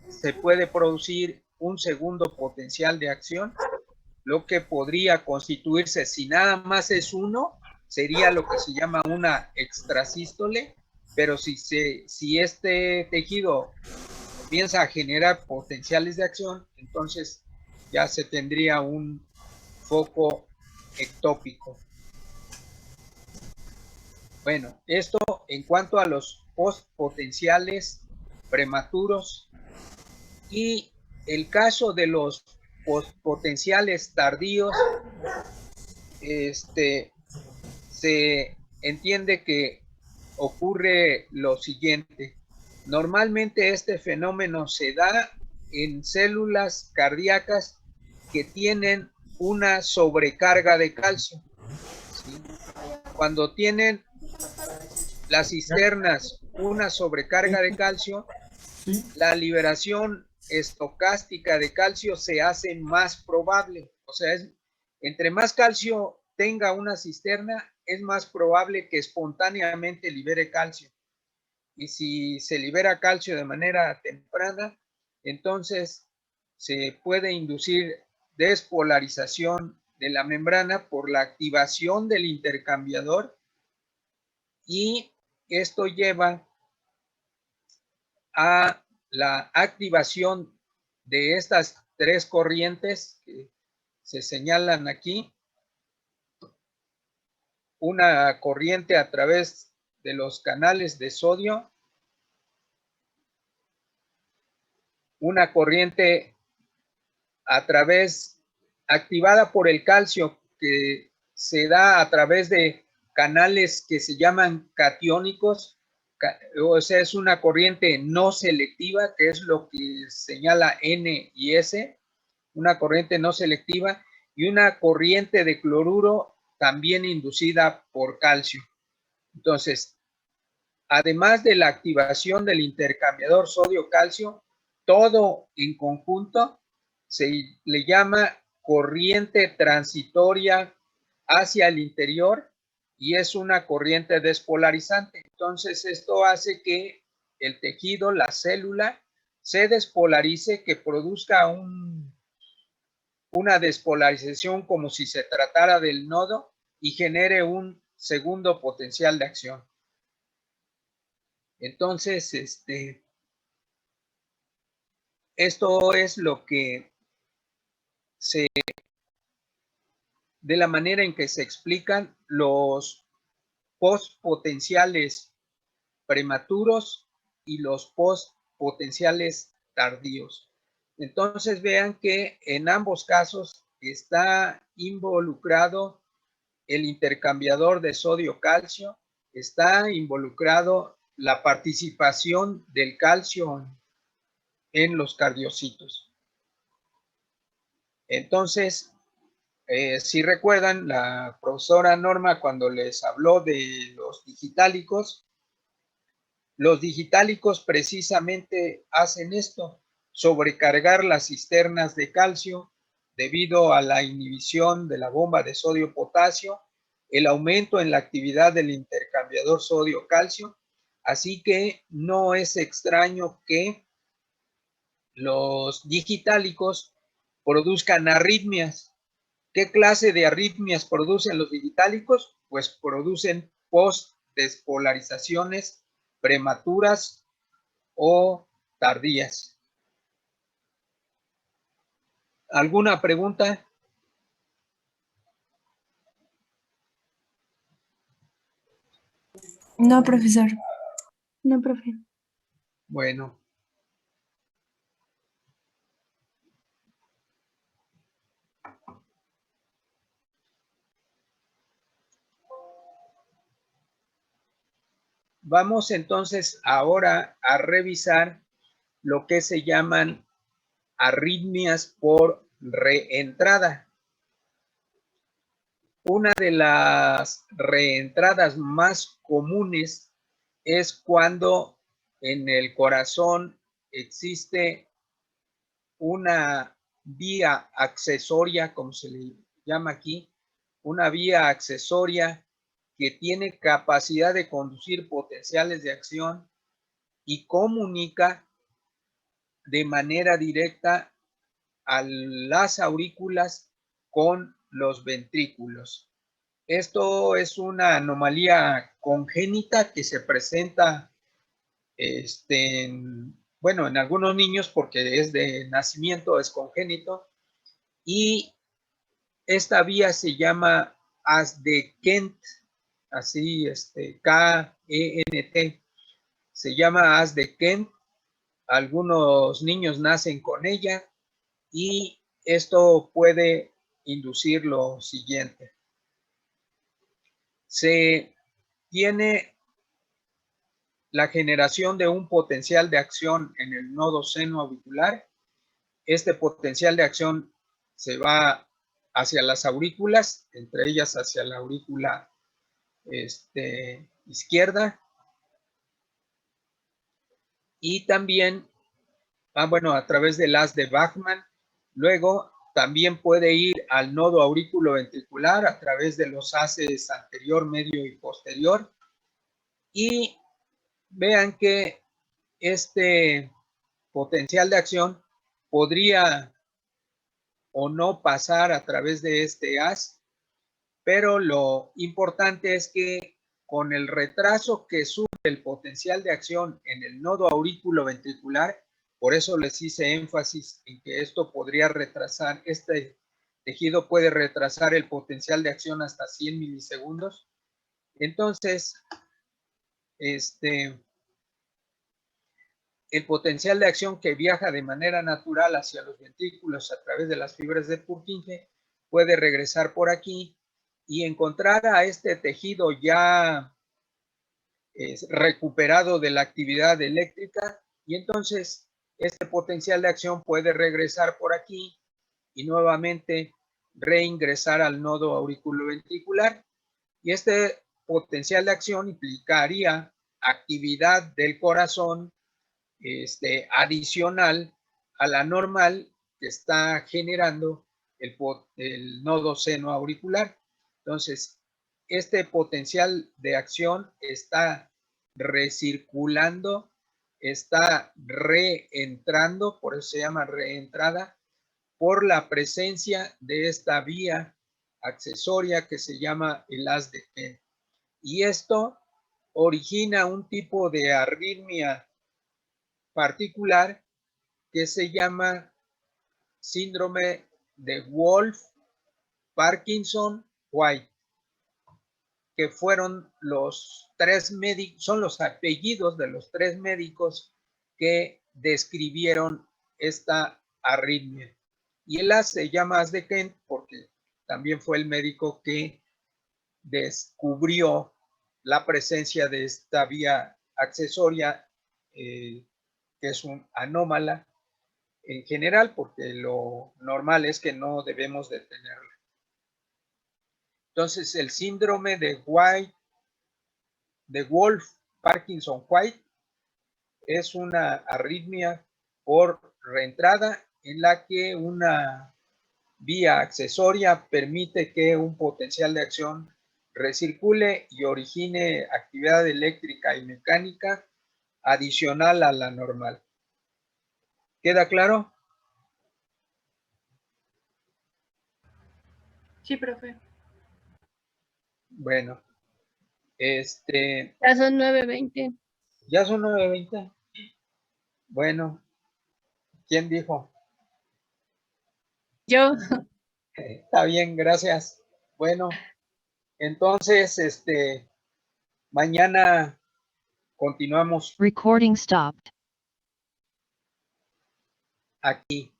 se puede producir un segundo potencial de acción, lo que podría constituirse, si nada más es uno, sería lo que se llama una extrasístole, pero si este tejido comienza a generar potenciales de acción, entonces ya se tendría un foco ectópico. Bueno, esto en cuanto a los postpotenciales prematuros, y el caso de los postpotenciales tardíos, se entiende que ocurre lo siguiente. Normalmente este fenómeno se da en células cardíacas que tienen una sobrecarga de calcio, ¿sí? Cuando tienen las cisternas una sobrecarga de calcio, la liberación estocástica de calcio se hace más probable. O sea, entre más calcio tenga una cisterna, es más probable que espontáneamente libere calcio. Y si se libera calcio de manera temprana, entonces se puede inducir despolarización de la membrana por la activación del intercambiador, y esto lleva a la activación de estas tres corrientes que se señalan aquí. Una corriente a través de los canales de sodio, una corriente activada por el calcio, que se da a través de canales que se llaman catiónicos, o sea, es una corriente no selectiva, que es lo que señala N y S, una corriente no selectiva, y una corriente de cloruro también inducida por calcio. Entonces, además de la activación del intercambiador sodio-calcio, todo en conjunto se le llama corriente transitoria hacia el interior, y es una corriente despolarizante. Entonces, esto hace que el tejido, la célula, se despolarice, que produzca una despolarización como si se tratara del nodo, y genere un segundo potencial de acción. Entonces, esto es lo que de la manera en que se explican los postpotenciales prematuros y los postpotenciales tardíos. Entonces vean que en ambos casos está involucrado el intercambiador de sodio-calcio, está involucrado la participación del calcio en los cardiocitos. Entonces, si recuerdan, la profesora Norma, cuando les habló de los digitálicos, Los digitálicos precisamente hacen esto, sobrecargar las cisternas de calcio debido a la inhibición de la bomba de sodio-potasio, el aumento en la actividad del intercambiador sodio-calcio, así que no es extraño que los digitálicos produzcan arritmias. ¿Qué clase de arritmias producen los digitálicos? Pues producen postdespolarizaciones prematuras o tardías. ¿Alguna pregunta? No, profesor. No, profe. Bueno. Vamos entonces ahora a revisar lo que se llaman arritmias por reentrada. Una de las reentradas más comunes es cuando en el corazón existe una vía accesoria, como se le llama aquí, una vía accesoria que tiene capacidad de conducir potenciales de acción y comunica de manera directa a las aurículas con los ventrículos. Esto es una anomalía congénita que se presenta en algunos niños porque es de nacimiento, es congénito, y esta vía se llama haz de Kent, así K-E-N-T, se llama haz de Kent. Algunos niños nacen con ella y esto puede inducir lo siguiente. Se tiene la generación de un potencial de acción en el nodo senoauricular. Este potencial de acción se va hacia las aurículas, entre ellas hacia la aurícula izquierda. Y también, a través del haz de Bachmann. Luego también puede ir al nodo aurículo-ventricular a través de los haces anterior, medio y posterior. Y vean que este potencial de acción podría o no pasar a través de este haz, pero lo importante es que con el retraso que sube el potencial de acción en el nodo aurículo-ventricular, por eso les hice énfasis en que esto podría retrasar, este tejido puede retrasar el potencial de acción hasta 100 milisegundos. Entonces, el potencial de acción que viaja de manera natural hacia los ventrículos a través de las fibras de Purkinje puede regresar por aquí y encontrar a este tejido ya recuperado de la actividad eléctrica, y entonces este potencial de acción puede regresar por aquí y nuevamente reingresar al nodo auriculoventricular, y este potencial de acción implicaría actividad del corazón adicional a la normal que está generando el nodo senoauricular. Entonces, este potencial de acción está recirculando, está reentrando, por eso se llama reentrada, por la presencia de esta vía accesoria que se llama el haz de Kent. Y esto origina un tipo de arritmia particular que se llama síndrome de Wolff-Parkinson-White, que fueron los tres médicos, son los apellidos de los tres médicos que describieron esta arritmia. Y el haz se llama haz de Kent porque también fue el médico que descubrió la presencia de esta vía accesoria, que es un anómala en general, porque lo normal es que no debemos de tenerla. Entonces, el síndrome de Wolff-Parkinson-White es una arritmia por reentrada en la que una vía accesoria permite que un potencial de acción recircule y origine actividad eléctrica y mecánica adicional a la normal. ¿Queda claro? Sí, profe. Bueno, Ya son 9:20. ya son 9:20. Bueno, ¿quién dijo? Yo. Está bien, gracias. Bueno, entonces, mañana continuamos Recording stopped. aquí.